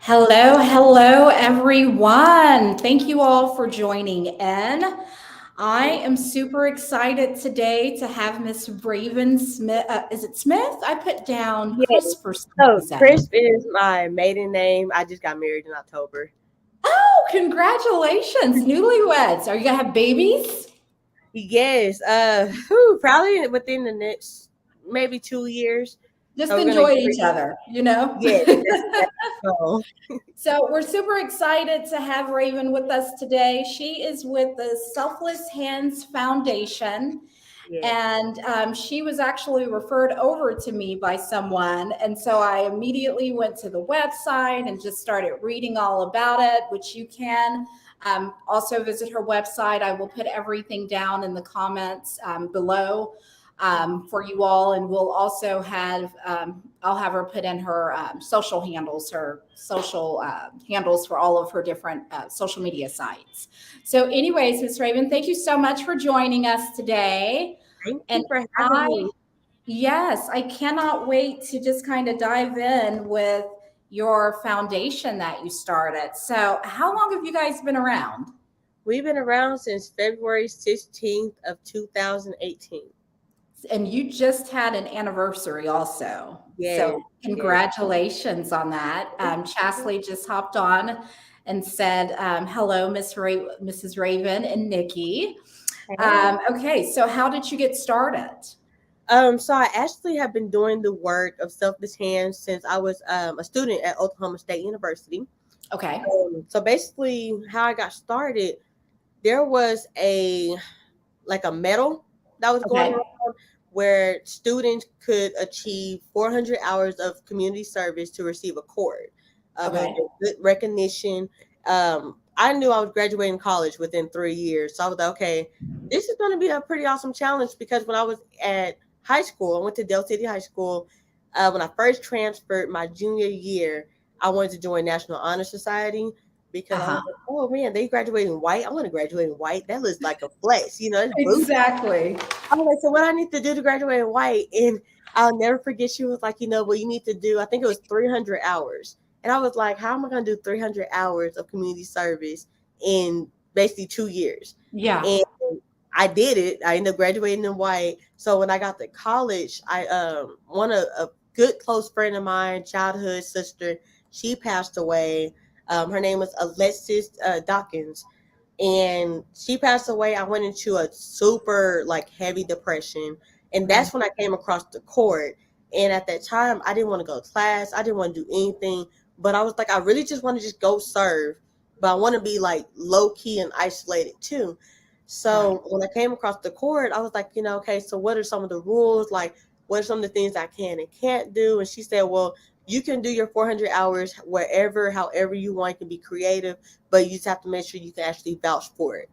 Hello, everyone. Thank you all for joining in. I am super excited today to have Miss Raven Smith. Is it Smith? I put down Yes. Chris for some So reason. Chris is my maiden name. I just got married in October. Oh, congratulations, newlyweds. Are you gonna have babies? Yes. Probably within the next maybe 2 years. Just So we're gonna enjoy get each other, you know? yes, that's the goal. So we're super excited to have Raven with us today. She is with the Selfless Hands Foundation. Yes. And she was actually referred over to me by someone. And so I immediately went to the website and just started reading all about it, which you can also visit her website. I will put everything down in the comments below for you all. And we'll also have, I'll have her put in her her social handles for all of her different social media sites. So, anyways, Ms. Raven, thank you so much for joining us today. Thank And you for having I, me. yes, I cannot wait to just kind of dive in with your foundation that you started. So, how long have you guys been around? We've been around since February 16th of 2018. And you just had an anniversary also. Yes, So, yes. congratulations on that. Chasley just hopped on and said, hello, Mrs. Raven and Nikki. Hey. Okay, so how did you get started? So I actually have been doing the work of Selfless Hands since I was a student at Oklahoma State University. Okay. So basically, how I got started, there was a medal that was going Okay. around where students could achieve 400 hours of community service to receive a cord. It was Okay. a good recognition. I knew I was graduating college within 3 years, so I was like, okay, this is going to be a pretty awesome challenge because when I was at high school, I went to Dell City High School. When I first transferred my junior year, I wanted to join National Honor Society because I was Uh-huh. like, oh man, they graduate in white. I want to graduate in white. That looks like a flex, it's booty. Exactly. I was like, so what I need to do to graduate in white? And I'll never forget. She was like, what you need to do. I think it was 300 hours. And I was like, how am I going to do 300 hours of community service in basically 2 years? Yeah. And I did it. I ended up graduating in white. So when I got to college, I one of a good close friend of mine, childhood sister, she passed away. Her name was Alexis Dawkins, and she passed away. I went into a super like heavy depression, and Mm. that's when I came across the court. And at that time, I didn't want to go to class. I didn't want to do anything, but I was like, I really just want to just go serve, but I want to be like low key and isolated too. Right. So when I came across the court, I was like, okay, so what are some of the rules? Like, what are some of the things I can and can't do? And she said, well, you can do your 400 hours wherever, however you want. You can be creative, but you just have to make sure you can actually vouch for it.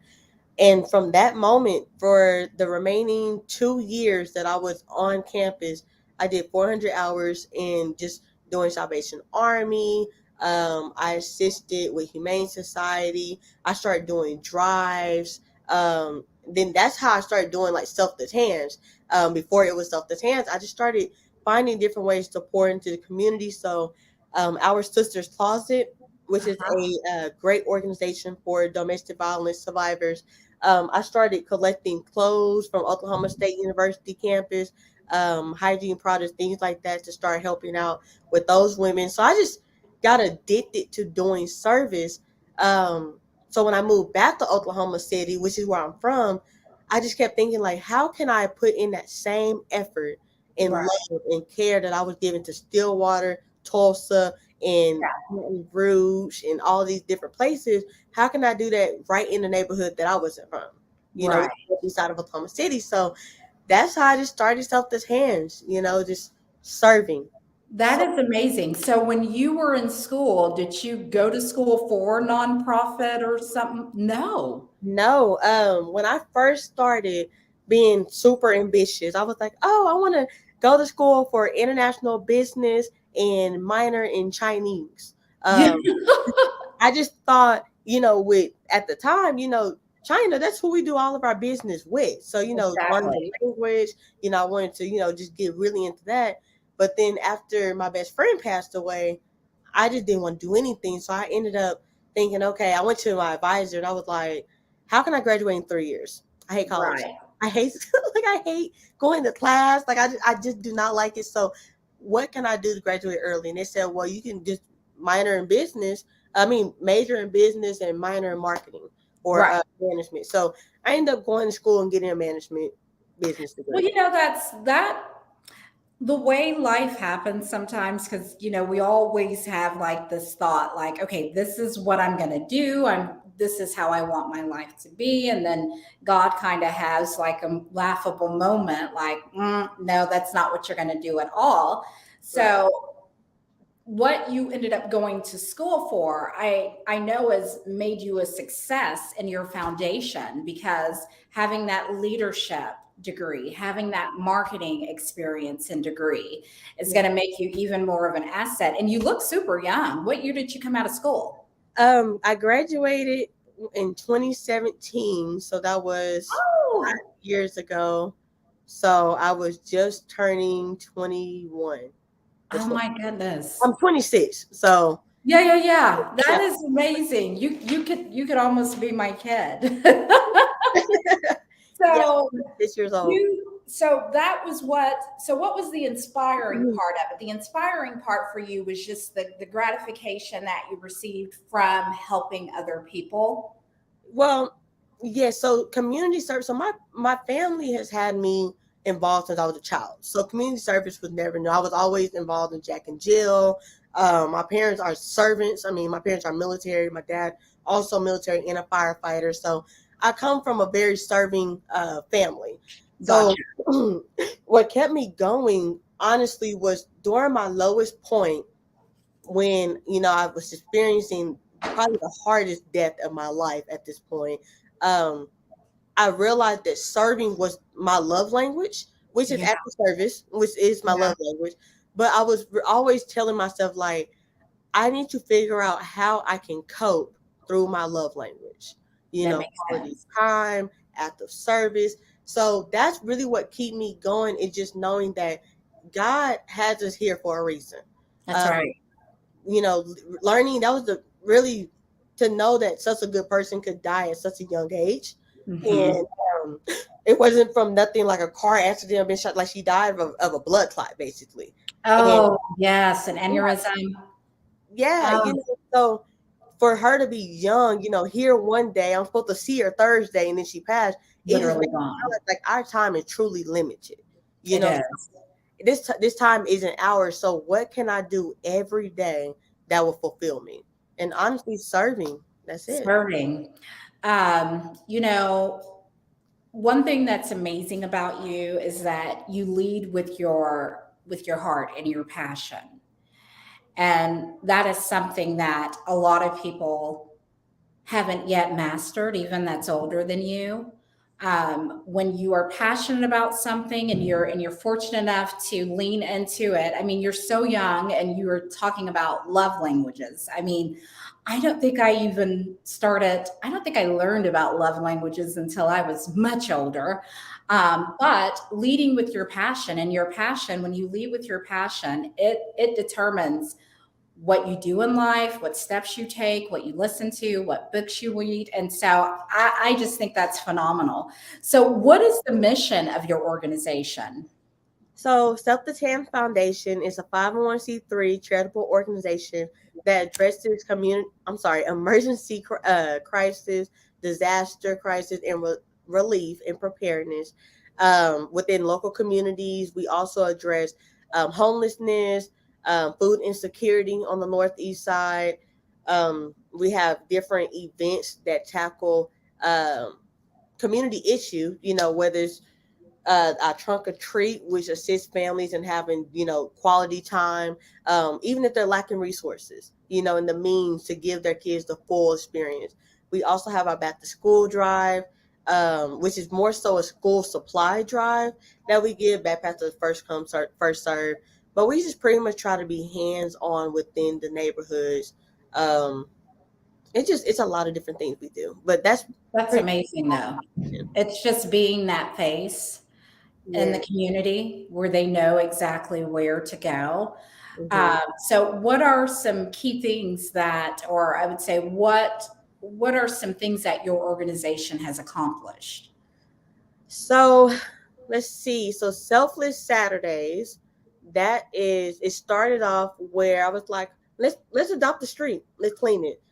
And from that moment, for the remaining 2 years that I was on campus, I did 400 hours in just doing Salvation Army. I assisted with Humane Society. I started doing drives. Then that's how I started doing like Selfless Hands. Before it was Selfless Hands, I just started finding different ways to pour into the community. So, our Sisters Closet, which is Uh-huh. a great organization for domestic violence survivors. I started collecting clothes from Oklahoma State University campus, hygiene products, things like that, to start helping out with those women. So I just got addicted to doing service. So when I moved back to Oklahoma City, which is where I'm from, I just kept thinking like, how can I put in that same effort and Right. love and care that I was giving to Stillwater, Tulsa, and Baton Rouge, and all these different places? How can I do that right in the neighborhood that I wasn't from? Right. Inside of Oklahoma City. So that's how I just started Selfless Hands, just serving. That So is amazing. So when you were in school, did you go to school for nonprofit or something? No. no, when I first started being super ambitious, I was like, oh, I want to go to school for international business and minor in Chinese. Yeah. I just thought, with at the time, China, that's who we do all of our business with. So, learning the Exactly. language, I wanted to, just get really into that. But then after my best friend passed away, I just didn't want to do anything. So I ended up thinking, okay, I went to my advisor and I was like, how can I graduate in 3 years? I hate college. Right. I hate like I hate going to class. Like I just do not like it. So what can I do to graduate early? And they said, well, you can just minor in business. I mean, major in business and minor in marketing or Right. management. So I ended up going to school and getting a management business Well, degree. that's that the way life happens sometimes, because we always have like this thought, like, okay, this is what I'm going to do, this is how I want my life to be, and then God kind of has like a laughable moment, like, no, that's not what you're going to do at all. Right. So what you ended up going to school for, I know has made you a success in your foundation, because having that leadership degree, having that marketing experience and degree is Yeah. going to make you even more of an asset. And you look super young. What year did you come out of school? I graduated in 2017, so that was Oh, 5 years ago. So I was just turning 21 or oh 20. my goodness. I'm 26. So Yeah, yeah, yeah. yeah. That is amazing. You could almost be my kid. Yeah, So 6 years old. what was the inspiring Mhm. part of it? The inspiring part for you was just the gratification that you received from helping other people. Well, yeah, so community service. So my family has had me involved since I was a child. So community service was never new. I was always involved in Jack and Jill. My parents are servants. I mean, my parents are military. My dad also military and a firefighter. So I come from a very serving family. So Gotcha. what kept me going, honestly, was during my lowest point when I was experiencing probably the hardest death of my life at this point. um I realized that serving was my love language, which is Yeah, active service, which is my yeah, love language. But I was always telling myself, like, I need to figure out how I can cope through my love language, that makes quality sense. time, active service. So that's really what keep me going, is just knowing that God has us here for a reason. That's um, right. Learning, that was the really, to know that such a good person could die at such a young age. Hmm. And it wasn't from nothing like a car accident or being shot. Like, she died of a blood clot, basically. And Oh, yes, an aneurysm. yeah, Oh, so for her to be young, here one day, I'm supposed to see her Thursday, and then she passed. It just literally made me gone. realize, like, our time is truly limited. You It know, is. this time isn't ours. So what can I do every day that will fulfill me? And honestly, serving. That's it. Serving. You know, one thing that's amazing about you is that you lead with your heart and your passion. And that is something that a lot of people haven't yet mastered, even that's older than you. When you are passionate about something and you're fortunate enough to lean into it. I mean, you're so young and you were talking about love languages. I mean, I don't think I learned about love languages until I was much older. But leading with your passion, and your passion, when you lead with your passion, it determines what you do in life, what steps you take, what you listen to, what books you read. And so I just think that's phenomenal. So, what is the mission of your organization? So, Selfless Hands Foundation is a 501c3 charitable organization that addresses emergency crisis, disaster crisis, and relief and preparedness within local communities. We also address homelessness, food insecurity on the northeast side. We have different events that tackle community issue. Whether it's our trunk or treat, which assists families in having, quality time, even if they're lacking resources, and the means to give their kids the full experience. We also have our back to school drive, which is more so a school supply drive that we give backpack to first come, first serve. But we just pretty much try to be hands on within the neighborhoods. Um, it's a lot of different things we do, but that's That's pretty amazing, though. much. It's just being that face in Yeah. the community where they know exactly where to go. Mhm. So what are some key things that, or I would say, what are some things that your organization has accomplished? So let's see. So Selfless Saturdays, that is, it started off where I was like, let's adopt the street, let's clean it.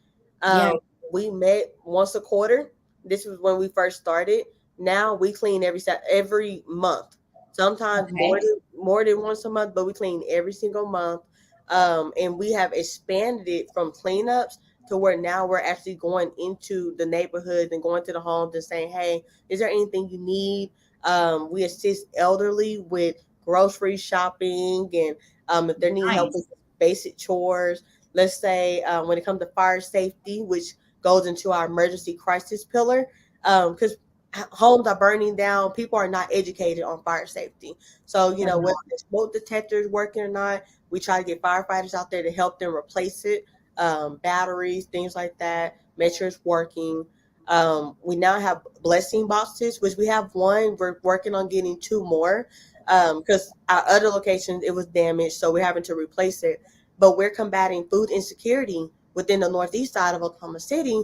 Yeah, Um, we met once a quarter. This was when we first started. Now we clean every month. Sometimes okay, more than once a month, but we clean every single month. And we have expanded it from cleanups to where now we're actually going into the neighborhoods and going to the homes and saying, "Hey, is there anything you need?" We assist elderly with grocery shopping and if they need help with nice. basic chores. Let's say when it comes to fire safety, which goes into our emergency crisis pillar, because homes are burning down, people are not educated on fire safety. So, They're whether not. the smoke detector is working or not, we try to get firefighters out there to help them replace it, batteries, things like that, make sure it's working. We now have blessing boxes, which we have one. We're working on getting two more because our other location it was damaged, so we're having to replace it. But we're combating food insecurity within the northeast side of Oklahoma City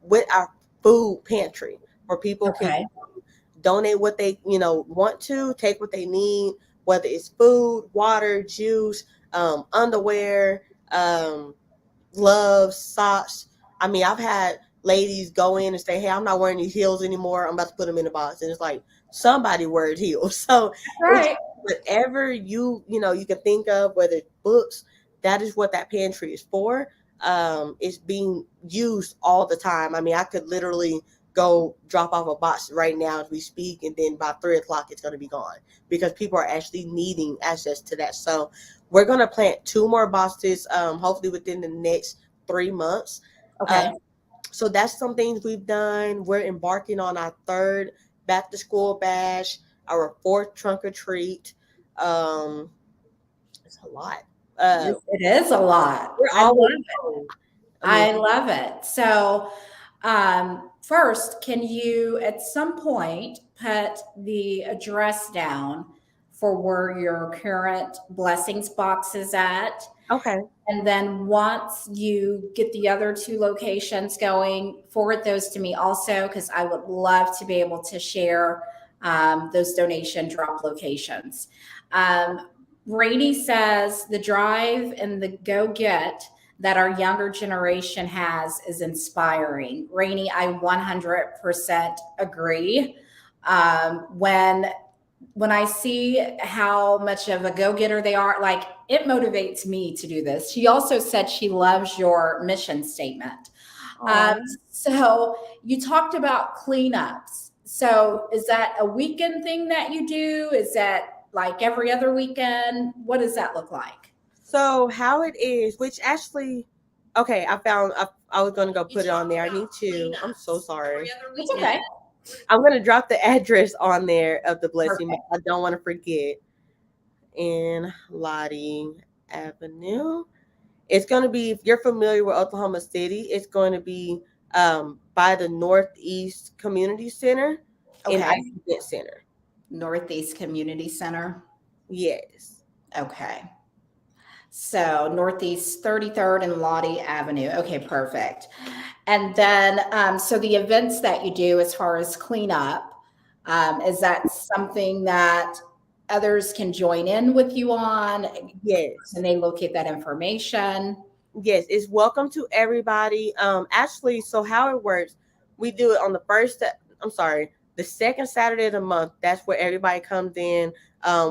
with our food pantry, where people can Okay. donate what they want to, take what they need, whether it's food, water, juice, underwear, um, gloves, socks. I mean, I've had ladies go in and say, "Hey, I'm not wearing these heels anymore. I'm about to put them in a box," and it's like somebody wears heels. So it's Right. whatever you can think of, whether it's books, that is what that pantry is for. It's being used all the time. I mean, I could literally go drop off a box right now as we speak, and then by 3 o'clock it's going to be gone because people are actually needing access to that. So we're going to plant two more boxes, hopefully within the next 3 months. Uh, Okay. so that's some things we've done. We're embarking on our third back to school bash, our fourth trunk or treat. Um, it's a lot. Uh, It is a lot. we're I love always it. growing. I mean, I love it. So, first, can you at some point put the address down for where your current blessings box is at? okay, And then once you get the other two locations going, forward those to me also, because I would love to be able to share those donation drop locations. Um, Rainey says the drive and the go get that our younger generation has is inspiring. Rainey, I 100% agree. When I see how much of a go getter they are, like it motivates me to do this. She also said she loves your mission statement. Um, oh, so you talked about cleanups. So is that a weekend thing that you do? Is that like every other weekend? What does that look like? so how it is, which actually, okay, I found. I was gonna go put it on there. I need to. I'm so sorry. It's okay. I'm gonna drop the address on there of the blessing, but Perfect. I don't want to forget. In Lottie Avenue, it's gonna be. If you're familiar with Oklahoma City, it's going to be by the Northeast Community Center and Okay. Ice Event Center. Northeast Community Center. Yes, Okay. So Northeast 33rd and Lottie Avenue. Okay, perfect. And then, so the events that you do as far as cleanup, is that something that others can join in with you on? yes. Can they locate that information? Yes, it's welcome to everybody. Actually, so how it works, we do it on the I'm sorry, the second Saturday of the month. That's where everybody comes in.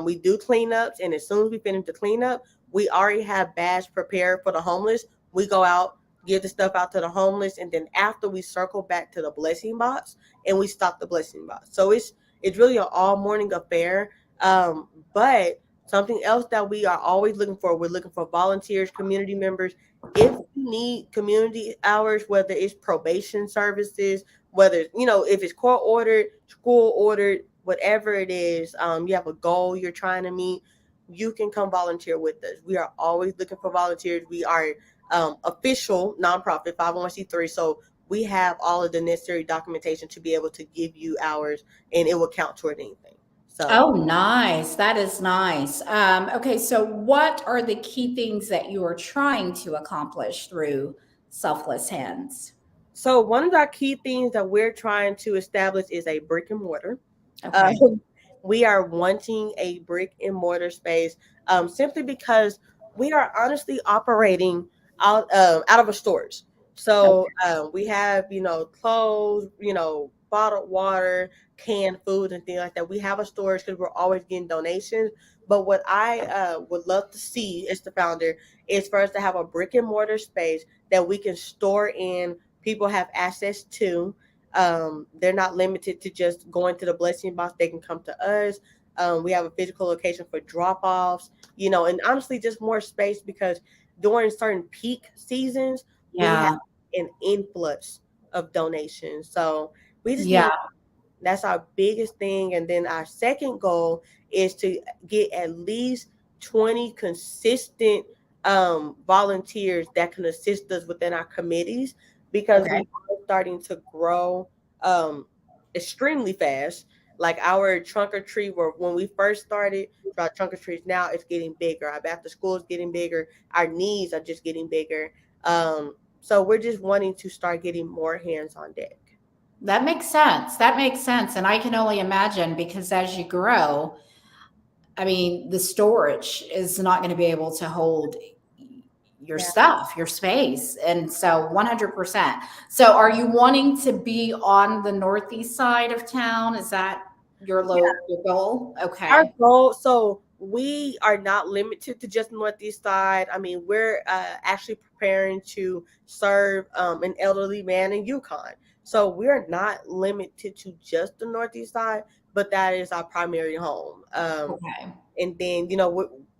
We do cleanups, and as soon as we finish the cleanup, we already have bags prepared for the homeless. We go out, give the stuff out to the homeless, and then after we circle back to the blessing box and we stock the blessing box. So it's really an all morning affair. But something else that we are always looking for, we're looking for volunteers, community members if you need community hours, whether it's probation services, whether if it's court ordered, school ordered, whatever it is, you have a goal you're trying to meet, you can come volunteer with us. We are always looking for volunteers. We are official nonprofit 501c3, so we have all of the necessary documentation to be able to give you hours, and it will count toward anything. So Oh, nice. That is nice. Okay, so what are the key things that you are trying to accomplish through Selfless Hands? so one of our key things that we're trying to establish is a brick and mortar. Okay. Um, we are wanting a brick and mortar space, simply because we are honestly operating out of a stores. So we have, clothes, bottled water, canned foods, and things like that. We have a storage because we're always getting donations. But what I would love to see as the founder is for us to have a brick and mortar space that we can store in. People have access to. They're not limited to just going to the blessing box. They can come to us. We have a physical location for drop offs, and honestly, just more space because during certain peak seasons, we have Yeah. an influx of donations. So we just Yeah. need that's our biggest thing. And then our second goal is to get at least 20 consistent volunteers that can assist us within our committees because we Okay. are starting to grow um, extremely fast. Like our trunk or treat, where when we first started, to our trunk or treats now it's getting bigger. Our back to school is getting bigger. Our needs are just getting bigger. So we're just wanting to start getting more hands on deck. That makes sense. That makes sense. And I can only imagine because as you grow, I mean, the storage is not going to be able to hold your Yeah. stuff, your space. And so 100%. So are you wanting to be on the northeast side of town? Is that your goal? Our Okay. goal, so we are not limited to just Northeast side. I mean, we're actually preparing to serve an elderly man in Yukon. So we're not limited to just the Northeast side, but that is our primary home. Okay. And then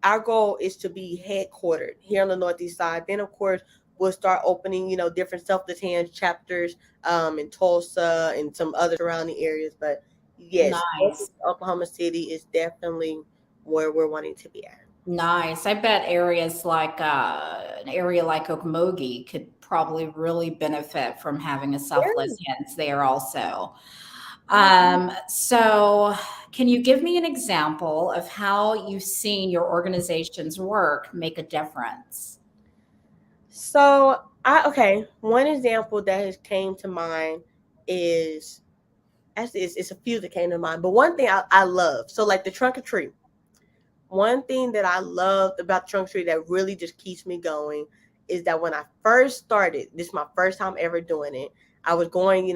our goal is to be headquartered here on the Northeast side. Then of course we'll start opening different Selfless Hands chapters in Tulsa and some other surrounding areas. But yes, Nice. Oklahoma City is definitely where we're wanting to be at. Nice. I bet areas like an area like Okmulgee could probably really benefit from having a selfless Yeah. hands there also. So, can you give me an example of how you've seen your organization's work make a difference? So one example that has came to mind is actually it's a few that came to mind, but one thing I love, so like the trunk or treat. One thing that I loved about Trunk Street that really just keeps me going is that when I first started, this is my first time ever doing it. I was going,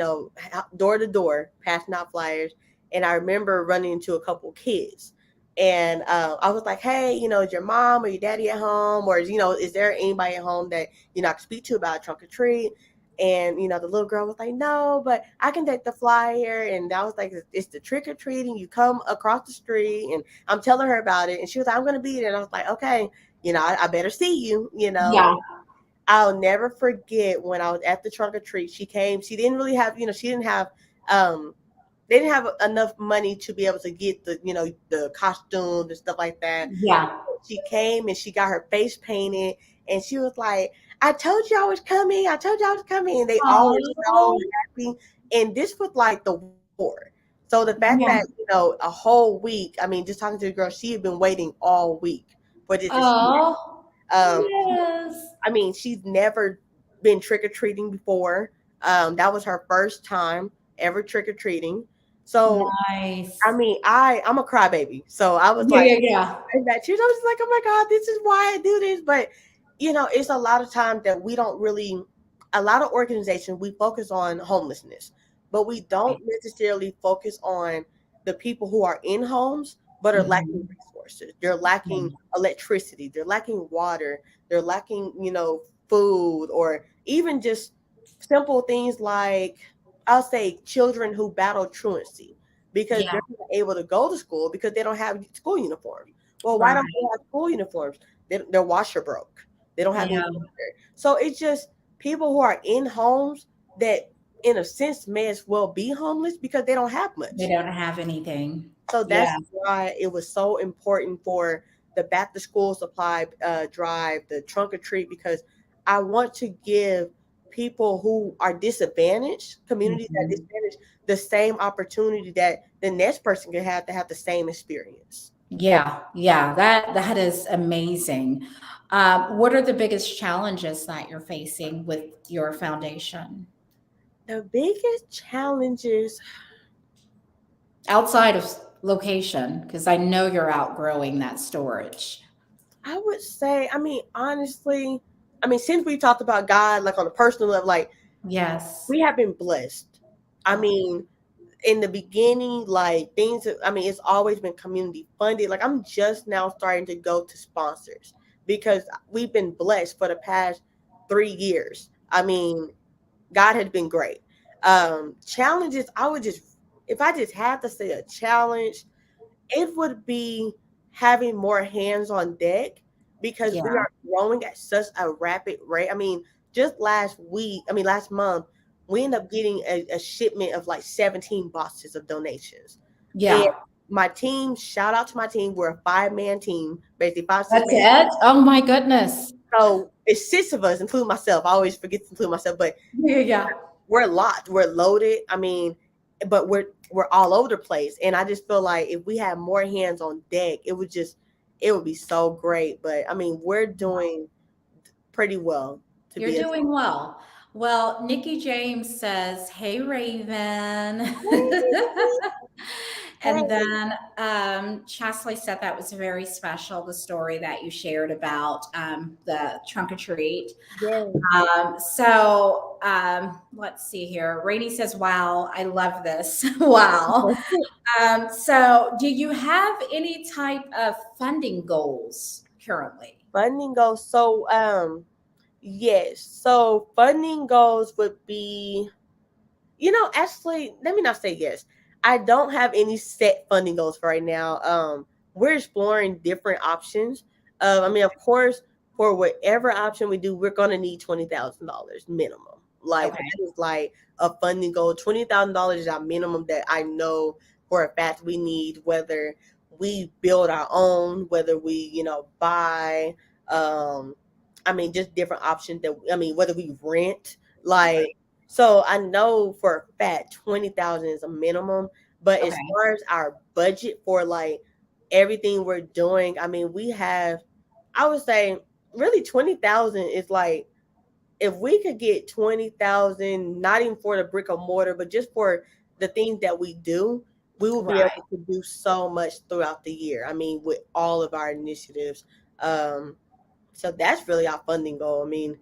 door to door, passing out flyers, and I remember running into a couple kids, and I was like, "Hey, is your mom or your daddy at home, or is there anybody at home that I can speak to about trunk or treat?" And the little girl was like, "No, but I can take the flyer." And I was like, "It's the trick or treating. You come across the street, and I'm telling her about it." And she was like, "I'm going to be there." And I was like, "Okay, I better see you." Yeah. I'll never forget when I was at the trunk or treat. She came. She didn't really have, she didn't have, they didn't have enough money to be able to get the costumes and stuff like that. Yeah. She came and she got her face painted, and she was like, "I told you I was coming. I told you I was coming." And they all were so Oh, happy. And this was like the war. So the fact yeah. that, a whole week, I mean, just talking to the girl, she had been waiting all week for this to see. Oh, She, yes. I mean, she's never been trick or treating before. That was her first time ever trick or treating. So, I Nice. mean, I'm a crybaby. So I was Yeah, like, yeah, yeah. and that tears. I was like, oh my God, this is why I do this. But it's a lot of times that we don't really, a lot of organizations, we focus on homelessness, but we don't Right. necessarily focus on the people who are in homes but are lacking Mhm. resources. They're lacking electricity, they're lacking water, they're lacking, food, or even just simple things like, I'll say, children who battle truancy because Yeah, they're not able to go to school because they don't have school uniforms. Well, why don't they right. have school uniforms? Their washer broke. They don't have any Yeah, water. So it's just people who are in homes that, in a sense, may as well be homeless because they don't have they much. don't have anything. So Yeah, that's why it was so important for the back to school supply drive, the trunk or treat, because I want to give people who are disadvantaged, communities that are Mhm. disadvantaged, the same opportunity that the next person can have to have the same experience. Yeah, yeah, that is amazing. What are the biggest challenges that you're facing with your foundation The biggest challenges, outside of location? Because I know you're outgrowing that storage. I would say, I mean, honestly, I mean, since we talked about God, like on a personal level, like Yes. we have been blessed. I Okay. mean, in the beginning, like things, I mean, it's always been community funded. Like I'm just now starting to go to sponsors because we've been blessed for the past 3 years. I mean, God has been great. Challenges, I would just, if I just had to say a challenge, it would be having more hands on deck because we Yeah. are growing at such a rapid rate. I mean, just last month, we ended up getting a shipment of like 17 boxes of donations. And Yeah. my team, shout out to my team, we're a 5-man team, basically 5, 6 That's man. it? Oh my goodness. So it's 6 of us, including myself. I always forget to include myself, but Yeah, yeah. we're locked, we're loaded. I mean, but we're all over the place. And I just feel like if we had more hands on deck, it would be so great. But I mean, we're doing pretty well to You're be a doing well. Well, Nikki James says, "Hey, Raven." And hey, then Chesley said that was very special, the story that you shared about the trunk or treat. yes. Let's see here. Rainey says, "Wow, I love this." Wow. So, do you have any type of funding goals currently? Funding goals. So yes. So funding goals would be, actually, let me not say yes. I don't have any set funding goals for right now. We're exploring different options. I mean, of course, for whatever option we do, we're gonna need $20,000 minimum. Like Okay. that is like a funding goal. $20,000 is our minimum that I know for a fact we need. Whether we build our own, whether we buy. I mean, just different options that I mean, whether we rent, like Right. so I know for a fact 20,000 is a minimum, but as Okay. far as our budget for like everything we're doing, I mean, we have, I would say, really 20,000 is like if we could get 20,000, not even for the brick and mortar, but just for the things that we do, we will be Right. able to do so much throughout the year. I mean, with all of our initiatives. Um, so that's really our funding goal. I mean,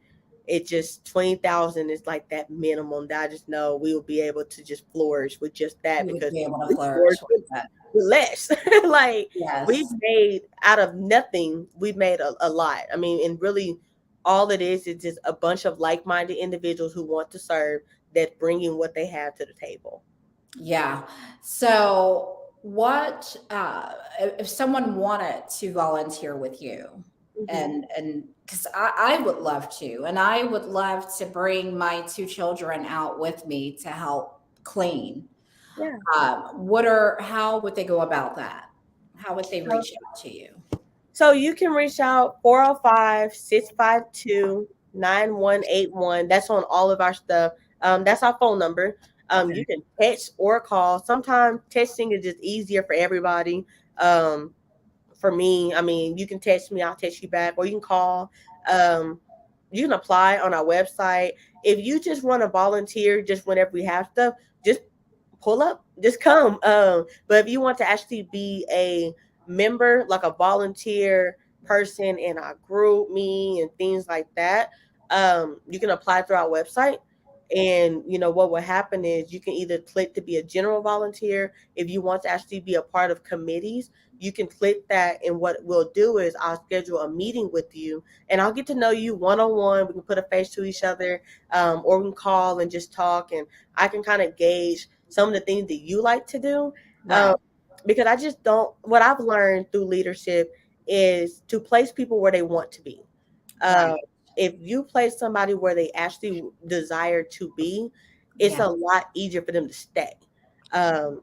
it just 20,000 is like that minimum that I just know we will be able to just flourish with just that You would because be able to we flourish flourish with that. with less. Like we've Yes. made out of nothing, we've made a lot. I mean, and really all it is just a bunch of like-minded individuals who want to serve that bringing what they have to the table. Yeah. So, what if someone wanted to volunteer with you, Hmm. and because I would love to, and I would love to bring my two children out with me to help clean. Yeah. How would they go about that? How would they reach out to you? So you can reach out 405-652-9181. That's on all of our stuff. That's our phone number. Okay. You can text or call. Sometimes texting is just easier for everybody. Um, for me, I mean, you can text me, I'll text you back, or you can call. Um, you can apply on our website. If you just want to volunteer, just whenever we have stuff, just pull up, just come. But if you want to actually be a member, like a volunteer person in our group, me and things like that, you can apply through our website. And what will happen is you can either click to be a general volunteer. If you want to actually be a part of committees, you can click that. And what we'll do is I'll schedule a meeting with you and I'll get to know you one on one. We can put a face to each other, or we can call and just talk. And I can kind of gauge some of the things that you like to do. Um, Right. because I just don't, what I've learned through leadership is to place people where they want to be. Uh, Right. if you place somebody where they actually desire to be, it's Yeah. a lot easier for them to stay. Um,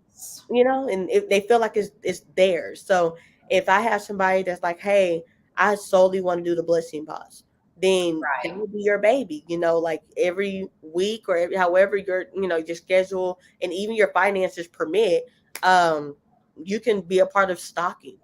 and if they feel like it's theirs. So if I have somebody that's like, hey, I solely want to do the blessing pause. then that Right. would be your baby, like every week or however your schedule and even your finances permit. You can be a part of stocking,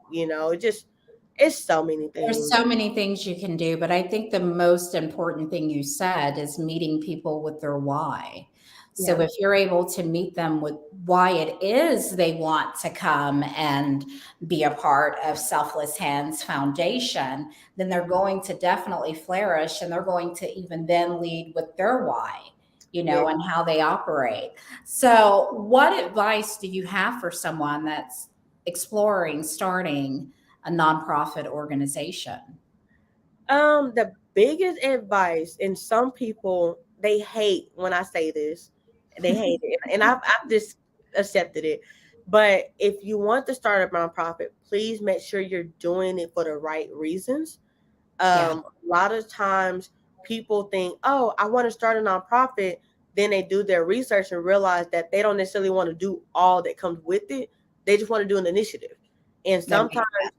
it's so many There's things. so many things you can do, but I think the most important thing you said is meeting people with their why. So Yeah. if you're able to meet them with why it is they want to come and be a part of Selfless Hands Foundation, then they're going to definitely flourish and they're going to even then lead with their why, Yeah. and how they operate. So, what advice do you have for someone that's exploring starting a nonprofit organization? The biggest advice, and some people they hate when I say this, they hate it, and I've just accepted it. But if you want to start a nonprofit, please make sure you're doing it for the right reasons. Yeah, A lot of times people think, oh, I want to start a nonprofit. Then they do their research and realize that they don't necessarily want to do all that comes with it. They just want to do an initiative. And that sometimes makes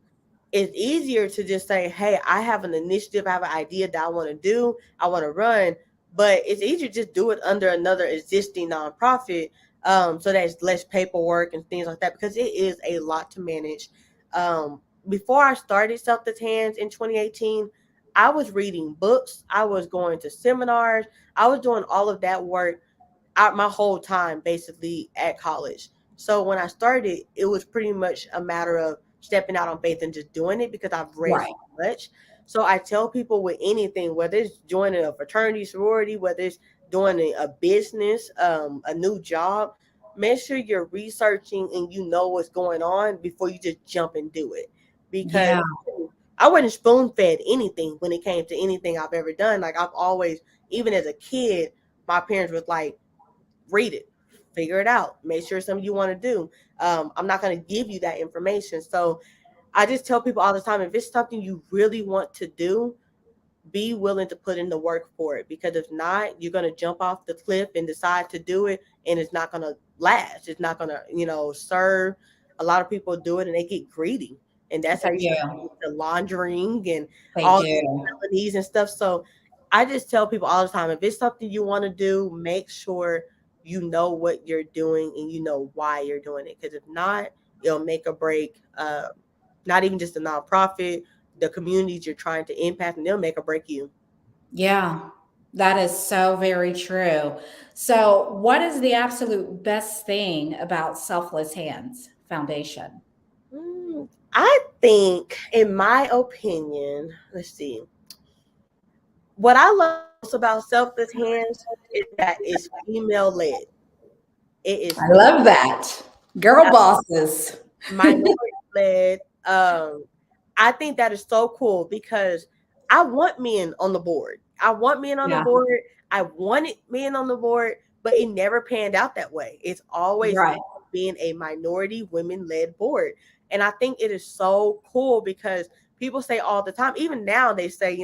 it's easier to just say, hey, I have an initiative, I have an idea that I want to do, I want to run. But it's easier to just do it under another existing nonprofit. So there's less paperwork and things like that because it is a lot to manage. Before I started Selfless Hands in 2018, I was reading books, I was going to seminars, I was doing all of that work out my whole time basically at college. So when I started, it was pretty much a matter of stepping out on faith and just doing it because I've read right. so much. So I tell people with anything, whether it's joining a fraternity, sorority, whether it's doing a business, a new job, make sure you're researching and you know what's going on before you just jump and do it. Because Yeah, I wasn't spoon fed anything when it came to anything I've ever done. Like I've always, even as a kid, my parents was like, read it, figure it out, make sure it's something you want to do. I'm not going to give you that information. So I just tell people all the time, if it's something you really want to do, be willing to put in the work for it, because if not, you're going to jump off the cliff and decide to do it, and it's not going to last. It's not going to serve. A lot of people do it and they get greedy, and that's how they you start do. the laundering and They all these do. felonies and stuff. So I just tell people all the time, if it's something you want to do, make sure you know what you're doing and you know why you're doing it, because if not, it'll make or break, not even just a nonprofit, the communities you're trying to impact, and they'll make or break you. Yeah, that is so very true. So, what is the absolute best thing about Selfless Hands Foundation? I think, in my opinion, let's see. What I love most about Selfless Hands is that it's female led. It is I love that. Girl bosses. minority led. I think that is so cool because I want men on the board. I want men on the Yeah, board. I wanted men on the board, but it never panned out that way. It's always right. been a minority women led board. And I think it is so cool because people say all the time, even now they say,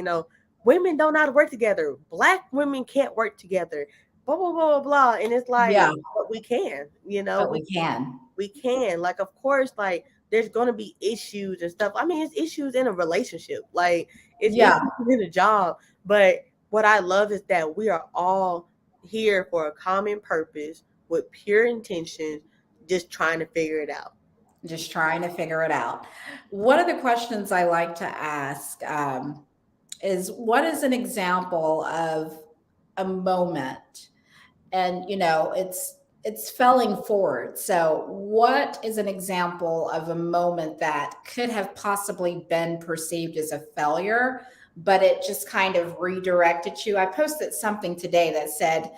women don't know how to work together. Black women can't work together. Blah blah blah blah blah. And it's like, Yeah, but we can, but we can. we can. Like, of course, like there's gonna be issues and stuff. I mean, it's issues in a relationship, like it's Yeah, issues in a job. But what I love is that we are all here for a common purpose with pure intentions, just trying to figure it out. just trying to figure it out. One of the questions I like to ask is what is an example of a moment, and it's falling forward. So what is an example of a moment that could have possibly been perceived as a failure, but it just kind of redirected you? I posted something today that said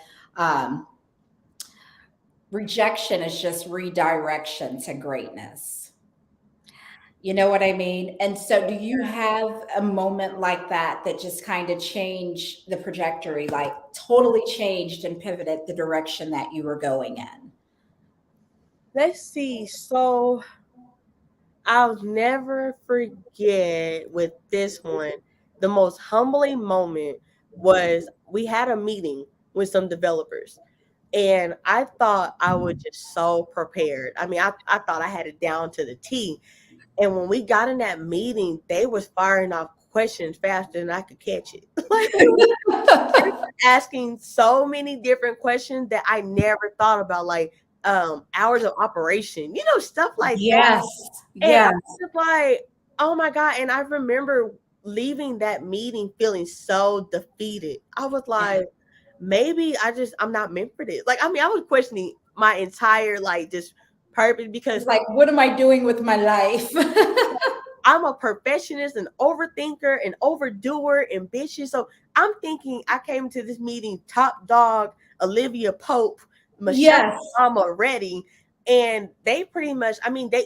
rejection is just redirection to greatness. You know what I mean? And so, do you have a moment like that that just kind of changed the trajectory, like totally changed and pivoted the direction that you were going in? Let's see. So I'll never forget with this one. The most humbling moment was we had a meeting with some developers, and I thought I was just so prepared. I mean, I thought I had it down to the T. And when we got in that meeting, they was firing off questions faster than I could catch it. Like they were asking so many different questions that I never thought about, like hours of operation, stuff like that. Yes. And I Yes. was just like, oh my God. And I remember leaving that meeting feeling so defeated. I was Yeah. like, maybe I'm not meant for this. Like, I mean, I was questioning my entire like just purpose because It's like, what am I doing with my life? I'm a perfectionist, an overthinker, an overdoer, ambitious. So I'm thinking I came to this meeting top dog, Olivia Pope, Michelle Yes. Obama ready. And they pretty much, I mean, they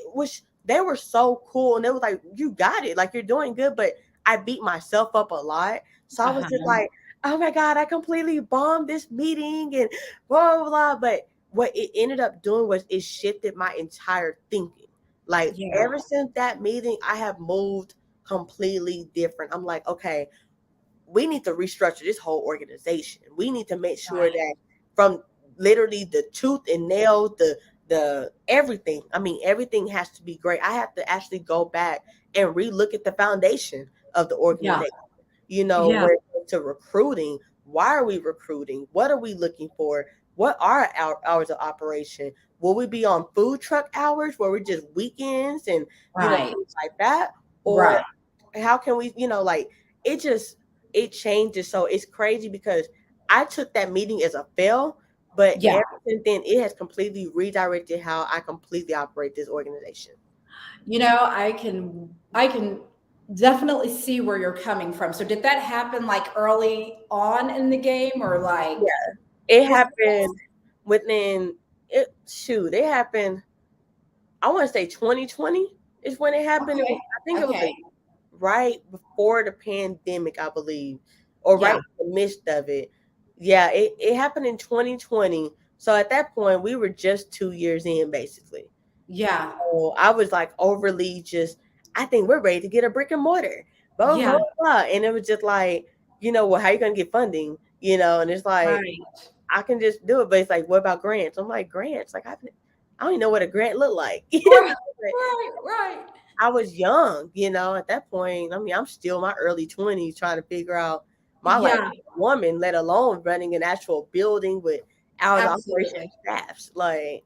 were so cool. And they was like, you got it. Like you're doing good. But I beat myself up a lot. So I was just Uh-huh. like, oh my God, I completely bombed this meeting and blah, blah, blah. But what it ended up doing was it shifted my entire thinking. Like Yeah. ever since that meeting, I have moved completely different. I'm like, okay, we need to restructure this whole organization. We need to make sure Right. that from literally the tooth and nail, the everything. I mean, everything has to be great. I have to actually go back and relook at the foundation of the Yeah. organization. Yeah. Where it comes to recruiting, why are we recruiting? What are we looking for? What are our hours of operation? Will we be on food truck hours where we're just weekends and Right. things like that? Or Right. how can we, like it just it changes. So it's crazy because I took that meeting as a fail, but Yeah. ever since then it has completely redirected how I completely operate this organization. I can definitely see where you're coming from. So did that happen like early on in the game or like Yeah. It was happened within it happened, I want to say 2020 is when it happened. okay. I think it was Okay. like right before the pandemic, I believe, or right Yeah. in the midst of it. Yeah, it happened in 2020. So at that point, we were just 2 years in, basically. Yeah. So I was like overly just, I think we're ready to get a brick and mortar, blah, blah, Yeah. blah. And it was just like, well, how you going to get funding? And it's like, Right. I can just do it. But it's like, what about grants? I'm like, grants? Like, I don't even know what a grant look like. Right. But Right. Right. I was young, at that point. I mean, I'm still in my early 20s trying to figure out my life Yeah. as a woman, let alone running an actual building with hours of operation Absolutely. staffs. Like,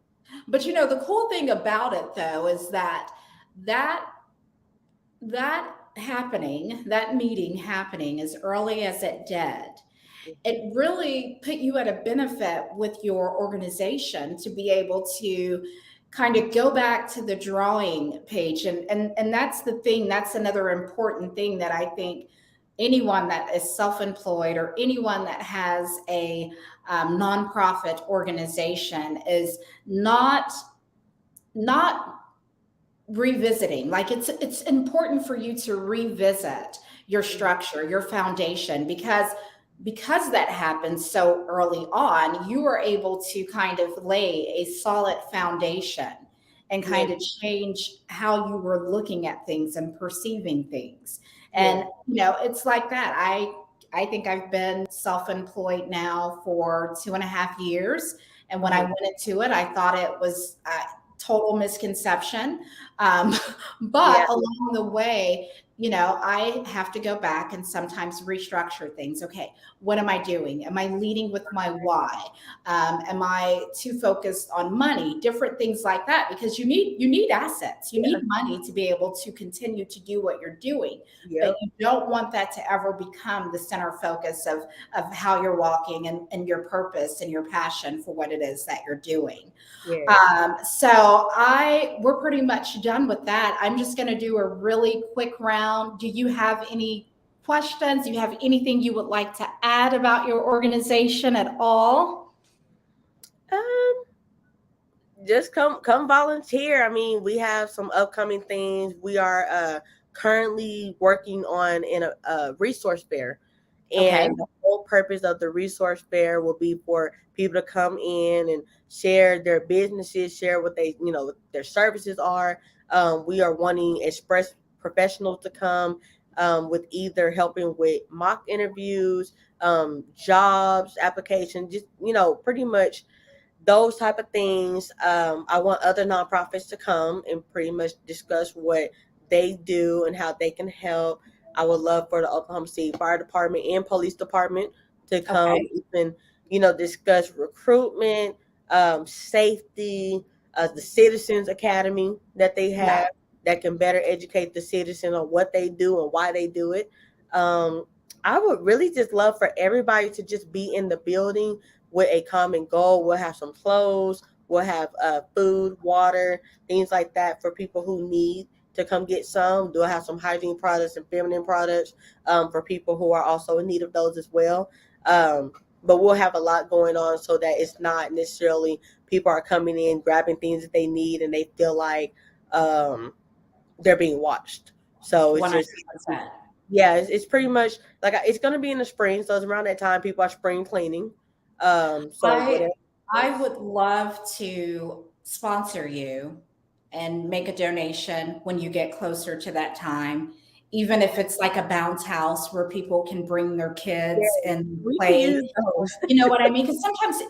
But the cool thing about it though is that that that meeting happening as early as it did, it really put you at a benefit with your organization to be able to kind of go back to the drawing page, and that's the thing, that's another important thing that I think anyone that is self-employed or anyone that has a nonprofit organization is not revisiting. Like it's important for you to revisit your structure, your foundation, because that happens so early on, you are able to kind of lay a solid foundation and yeah, kind of change how you were looking at things and perceiving things. yeah, And it's like that. I think I've been self-employed now for 2.5 years, and when I mhm, went into it, I thought it was total misconception. Um, yeah, but along the way, I have to go back and sometimes restructure things. Okay, what am I doing? Am I leading with my why? Am I too focused on money? Different things like that, because you need assets. You yeah, need money to be able to continue to do what you're doing. But yep, you don't want that to ever become the center focus of how you're walking and your purpose and your passion for what it is that you're doing. yes. So we're pretty much done with that. I'm just going to do a really quick round. Do you have any questions? Do you have anything you would like to add about your organization at all? Um, just come volunteer. I mean, we have some upcoming things. We are currently working on in a resource fair, Okay. and the whole purpose of the resource fair will be for people to come in and share their businesses, share what they what their services are. We are wanting express professionals to come with either helping with mock interviews, jobs applications, just pretty much those type of things. I want other nonprofits to come and pretty much discuss what they do and how they can help. I would love for the Oklahoma City Fire Department and Police Department to come Okay. and, discuss recruitment, safety, the Citizens Academy that they Yeah. have that can better educate the citizen on what they do and why they do it. Um, I would really just love for everybody to just be in the building with a common goal. We'll have some clothes, we'll have food, water, things like that for people who need to come get some. We'll have some hygiene products and feminine products for people who are also in need of those as well. But we'll have a lot going on so that it's not necessarily people are coming in, grabbing things that they need, and they feel like they're being watched. So it's just, 100%. yeah, it's pretty much like it's going to be in the spring. So it's around that time people are spring cleaning. So I whatever. I would love to sponsor you and make a donation when you get closer to that time, even if it's like a bounce house where people can bring their Yeah, kids and we can play. use those. You know what I mean? Because sometimes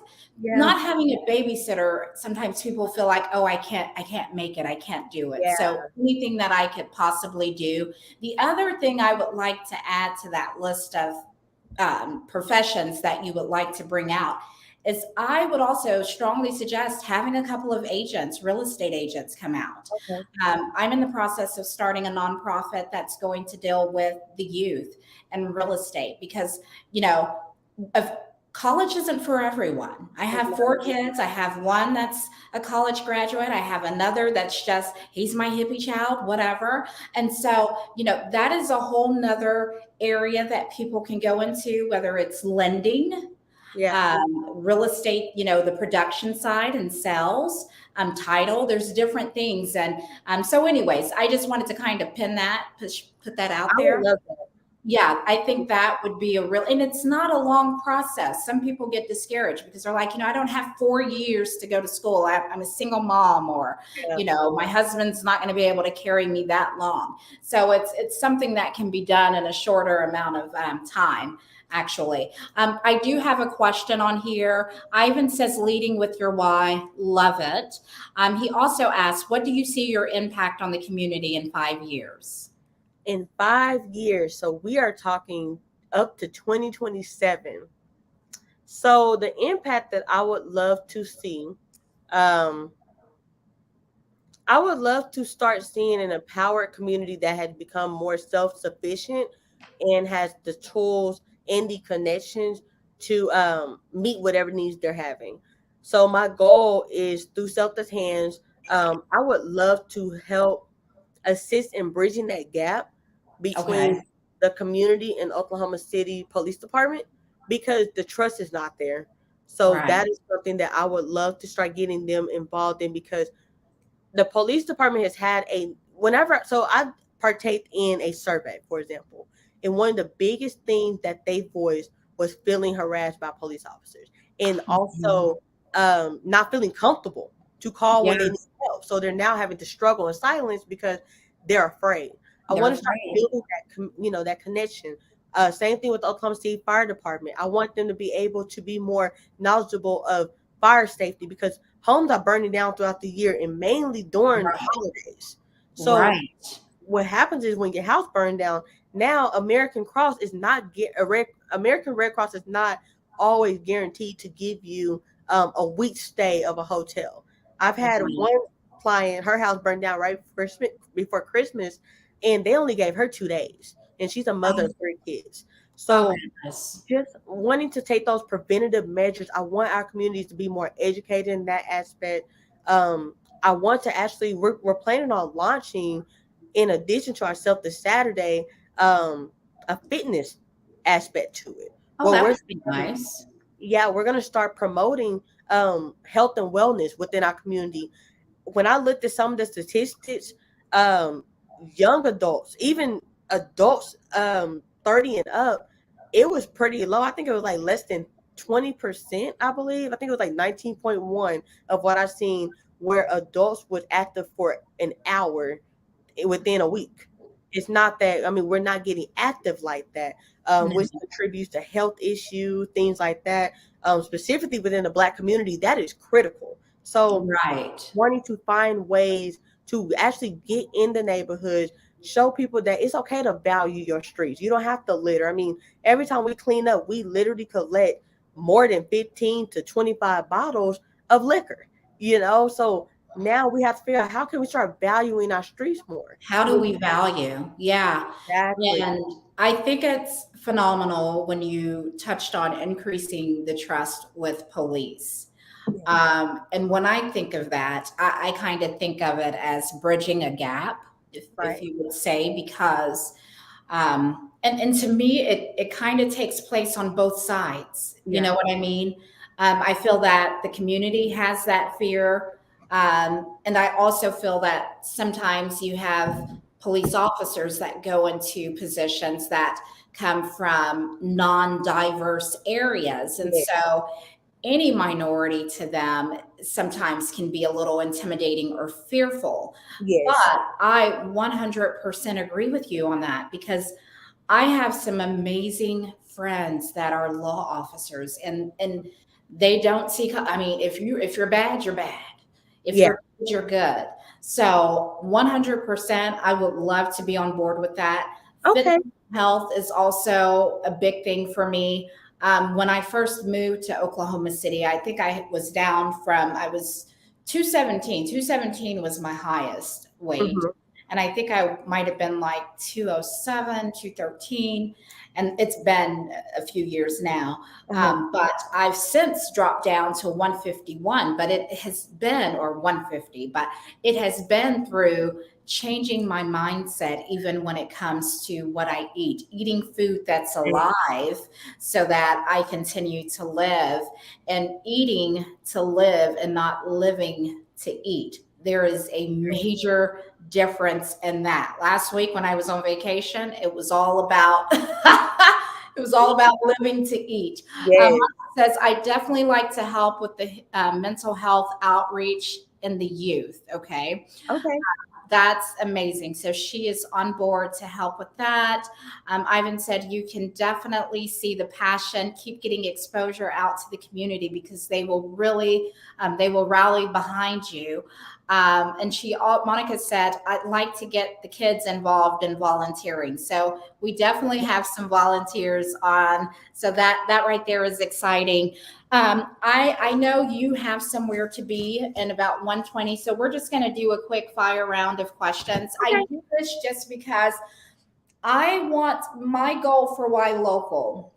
Yeah, not having a babysitter, sometimes people feel like, oh, I can't make it, I can't do it. yeah. So anything that I could possibly do. The other thing I would like to add to that list of professions that you would like to bring out is I would also strongly suggest having a couple of agents, real estate agents, come out. Okay. I'm in the process of starting a nonprofit that's going to deal with the youth and real estate because, you know, of college isn't for everyone. I have four kids. I have one that's a college graduate. I have another that's just, he's my hippie child, whatever. And so, that is a whole nother area that people can go into, whether it's lending, Yeah. real estate, the production side and sales, title, there's different things. And so anyways, I just wanted to kind of put that out I would there. love that. Yeah, I think that would be and it's not a long process. Some people get discouraged because they're like, I don't have 4 years to go to school. I'm a single mom, or, Yeah. my husband's not going to be able to carry me that long. So it's something that can be done in a shorter amount of time. Actually, I do have a question on here. Ivan says, leading with your why. Love it. He also asks, what do you see your impact on the community in 5 years? In 5 years, so we are talking up to 2027. So the impact that I would love to see, um, I would love to start seeing an empowered community that has become more self-sufficient and has the tools and the connections to meet whatever needs they're having. So my goal is through Selfless Hands. I would love to help assist in bridging that gap between Okay. the community and Oklahoma City Police Department because the trust is not there. So Right. that is something that I would love to start getting them involved in because the police department has had so I partake in a survey, for example, and one of the biggest things that they voiced was feeling harassed by police officers and Mhm. also not feeling comfortable to call when they need Yes, help. So they're now having to struggle in silence because they're afraid. I they're want to start afraid. building that connection. Same thing with the Oklahoma City Fire Department. I want them to be able to be more knowledgeable of fire safety because homes are burning down throughout the year and mainly during the Right. holidays. So Right. what happens is when your house burned down, now American Red Cross is not always guaranteed to give you a week's stay of a hotel. I've had Right. one client, her house burned down right before Christmas, and they only gave her 2 days, and she's a mother Oh, of three kids. oh So goodness. just wanting to take those preventative measures. I want our communities to be more educated in that aspect. I want to actually, we're planning on launching, in addition to ourselves this Saturday, a fitness aspect to it. Oh, Where that we're would be nice. yeah, we're going to start promoting health and wellness within our community. When I looked at some of the statistics, um, young adults, even adults 30 and up, it was pretty low. I think it was like less than 20%, I believe. I think it was like 19.1 of what I've seen where adults was active for an hour within a week. It's not that, I mean, we're not getting active like that, which No. contributes to health issues, things like that. Specifically within the Black community, that is critical. So Right. wanting to find ways to actually get in the neighborhoods, show people that it's okay to value your streets. You don't have to litter. I mean, every time we clean up, we literally collect more than 15 to 25 bottles of liquor, So now we have to figure out how can we start valuing our streets more. How do we value? Yeah. Exactly. And I think it's phenomenal when you touched on increasing the trust with police. Yeah. And when I think of that, I kind of think of it as bridging a gap, if Right. you would say, because and to me, it kind of takes place on both sides. You Yeah. know what I mean? I feel that the community has that fear. And I also feel that sometimes you have police officers that go into positions that come from non-diverse areas. And Yeah. so any minority to them sometimes can be a little intimidating or fearful. But Yes. I 100% agree with you on that, because I have some amazing friends that are law officers, and they don't see, I mean, if you're bad, you're bad. If Yeah. you're good, you're good. So 100%, I would love to be on board with that. Fitness Okay. and health is also a big thing for me. When I first moved to Oklahoma City, I think I was down from, I was 217. 217 was my highest weight. Hmm. And I think I might have been like 207, 213. And it's been a few years now. Uh-huh. But I've since dropped down to 151, but it has been, or 150, but it has been through changing my mindset, even when it comes to what I eat, eating food that's alive so that I continue to live, and eating to live and not living to eat. There is a major difference in that. Last week when I was on vacation, it was all about it was all about living to eat. Yes. Says I definitely like to help with the mental health outreach in the youth. Okay, Okay. that's amazing. So she is on board to help with that. Ivan said you can definitely see the passion. Keep getting exposure out to the community, because they will really, they will rally behind you. And Monica said, I'd like to get the kids involved in volunteering. So we definitely have some volunteers on. So that right there is exciting. I know you have somewhere to be in about 1:20, so we're just going to do a quick fire round of questions. I Okay. do this just because I want, my goal for Why Local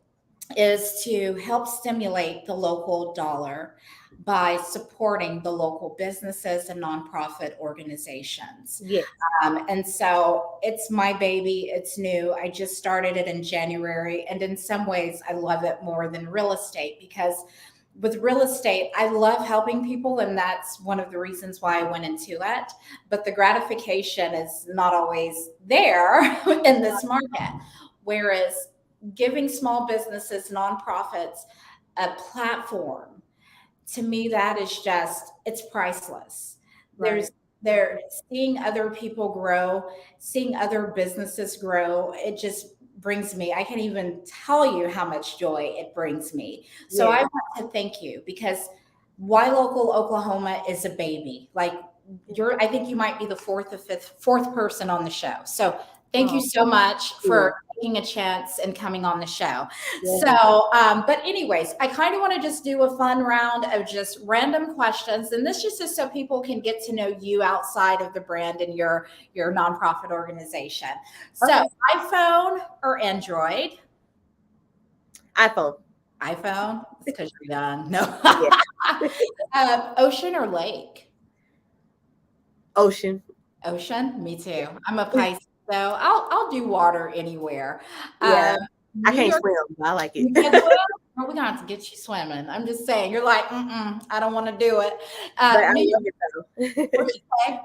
is to help stimulate the local dollar by supporting the local businesses and nonprofit organizations. Yes. And so it's my baby. It's new. I just started it in January. And in some ways, I love it more than real estate, because with real estate, I love helping people. And that's one of the reasons why I went into it. But the gratification is not always there in this market. Whereas giving small businesses, nonprofits, a platform, to me, that is just, it's priceless. Right. They're seeing other people grow, seeing other businesses grow. It just brings me, I can't even tell you how much joy it brings me. So I Yes. want to thank you, because Why Local Oklahoma is a baby. Like, I think you might be the fourth person on the show. So thank you Oh, so much cool. for taking a chance and coming on the show. Yes. So, but anyways, I kind of want to just do a fun round of just random questions, and this just is so people can get to know you outside of the brand and your nonprofit organization. So, Okay. iPhone or Android? iPhone. iPhone. It's because you're young. No. Yeah. Ocean or lake? Ocean. Ocean. Me too. I'm a Pisces, so I'll do water anywhere. Yeah. I New can't York. swim, but I like it. You can swim? Well, we're gonna have to get you swimming. I'm just saying. You're like, I don't want to do it. But I New York. love it though. What you say?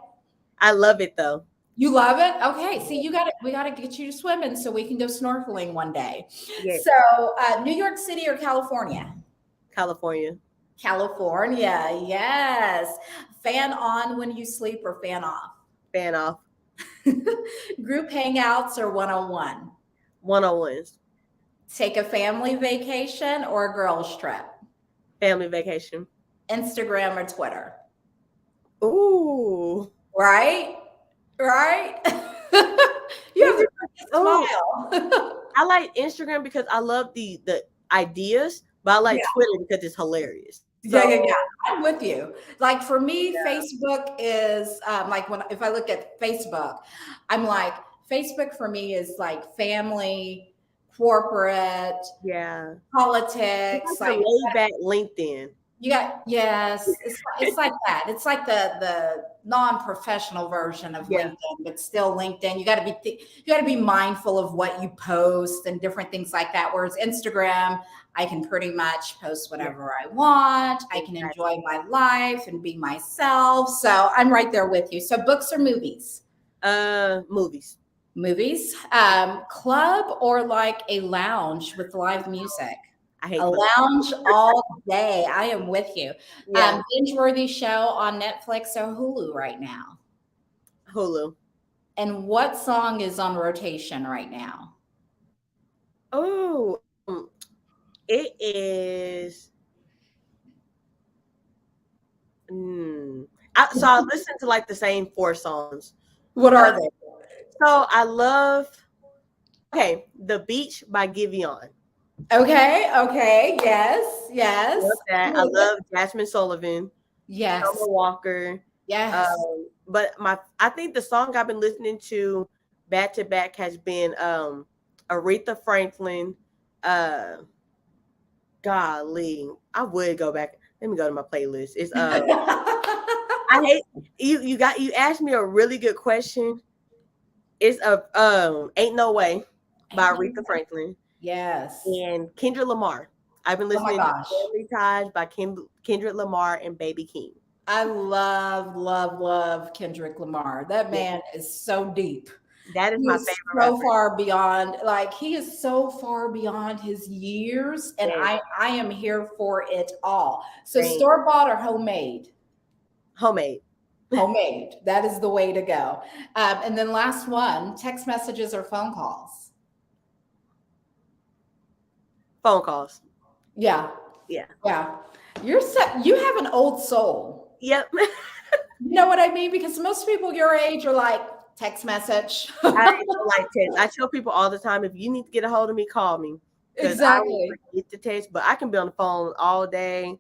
I love it though. You love it? Okay. See, we got to get you to swimming so we can go snorkeling one day. Yes. So, New York City or California? California. California. Yes. Fan on when you sleep or fan off? Fan off. Group hangouts or one-on-one? One-on-ones. Take a family vacation or a girls trip? Family vacation. Instagram or Twitter? Ooh. Right? Right? You have a Oh, smile. I like Instagram because I love the ideas, but I like Twitter because it's hilarious. Yeah, yeah, yeah. So I'm with you. Like for me, yeah, Facebook is like when if I look at Facebook, I'm like Facebook for me is like family, corporate, yeah. It's politics. like the Like laid back LinkedIn. you got yes, it's like that. It's like the non-professional version of Yeah, LinkedIn, but still LinkedIn. You got to be mindful of what you post and different things like that. Whereas Instagram, I can pretty much post yeah, whatever I want. I can exactly. enjoy my life and be myself. So I'm right there with you. So books or movies? Movies. Movies, club or like a lounge with live music? I hate A club. lounge all day. I am with you. Yeah, Binge-worthy show on Netflix or Hulu right now. Hulu. And what song is on rotation right now? Oh, it is. Mm, so I listen to like the same 4 songs. What Uh, are they? so I love. Okay, The Beach by Giveon. Okay, okay, yes, yes. Love that. I love Jasmine Sullivan, Yes, Summer Walker. yes. But I think the song I've been listening to back has been Aretha Franklin. Uh, golly, I would go back. Let me go to my playlist. It's I hate you. You asked me a really good question. It's a Ain't No Way by Ain't no Aretha way. Franklin Yes. and Kendrick Lamar. I've been Oh my listening to gosh. Family Ties by Kendrick Lamar and Baby King. I love, love, love Kendrick Lamar. That Yeah, man is so deep. that is He my is favorite so rapper. far beyond, like he is so far beyond his years, and Yeah, I am here for it all. So same. store bought or homemade? Homemade Homemade. That is the way to go. And then last one: text messages or phone calls? phone calls. Yeah, Yeah. yeah. You have an old soul. Yep. You know what I mean? Because most people your age are like text message. I don't like text. I tell people all the time, if you need to get a hold of me, call me. Because I will Exactly. forget the text, but I can be on the phone all day.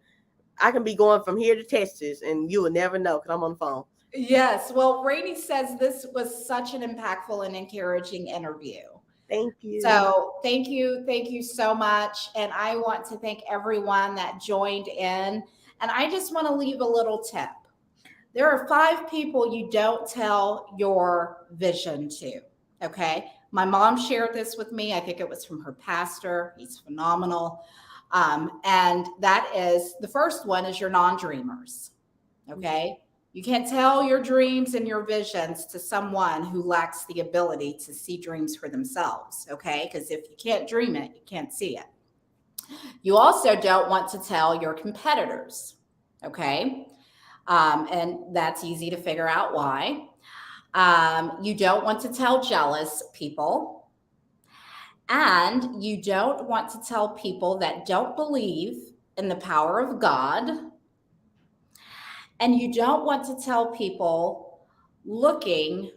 I can be going from here to Texas, and you will never know because I'm on the phone. Yes. Well, Rainey says this was such an impactful and encouraging interview. Thank you. So thank you so much. And I want to thank everyone that joined in. And I just want to leave a little tip. There are 5 people you don't tell your vision to. Okay. My mom shared this with me. I think it was from her pastor. He's phenomenal. And that is the first one is your non dreamers. Okay. You can't tell your dreams and your visions to someone who lacks the ability to see dreams for themselves. Okay. Because if you can't dream it, you can't see it. You also don't want to tell your competitors. Okay. And that's easy to figure out why. You don't want to tell jealous people. And you don't want to tell people that don't believe in the power of God. And you don't want to tell people looking,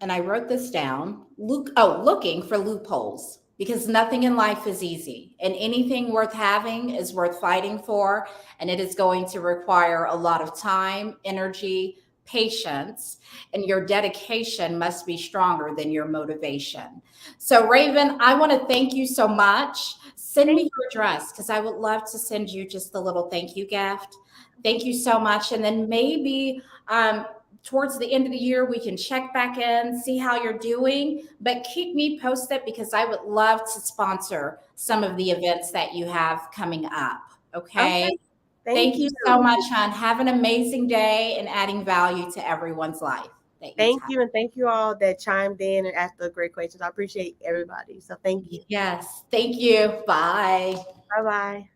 and I wrote this down, looking for loopholes because nothing in life is easy and anything worth having is worth fighting for. And it is going to require a lot of time, energy, patience, and your dedication must be stronger than your motivation. So, Raven, I want to thank you so much. Send me Thank your address because I would love to send you just a little thank you gift. Thank you so much. And then maybe towards the end of the year, we can check back in, see how you're doing, but keep me posted because I would love to sponsor some of the events that you have coming up. you. Okay. Okay. Thank Thank you you. so much, hon. Have an amazing day and adding value to everyone's life that you Thank touch. you. And thank you all that chimed in and asked the great questions. I appreciate everybody. So thank you. Yes. Thank you. Bye. Bye bye.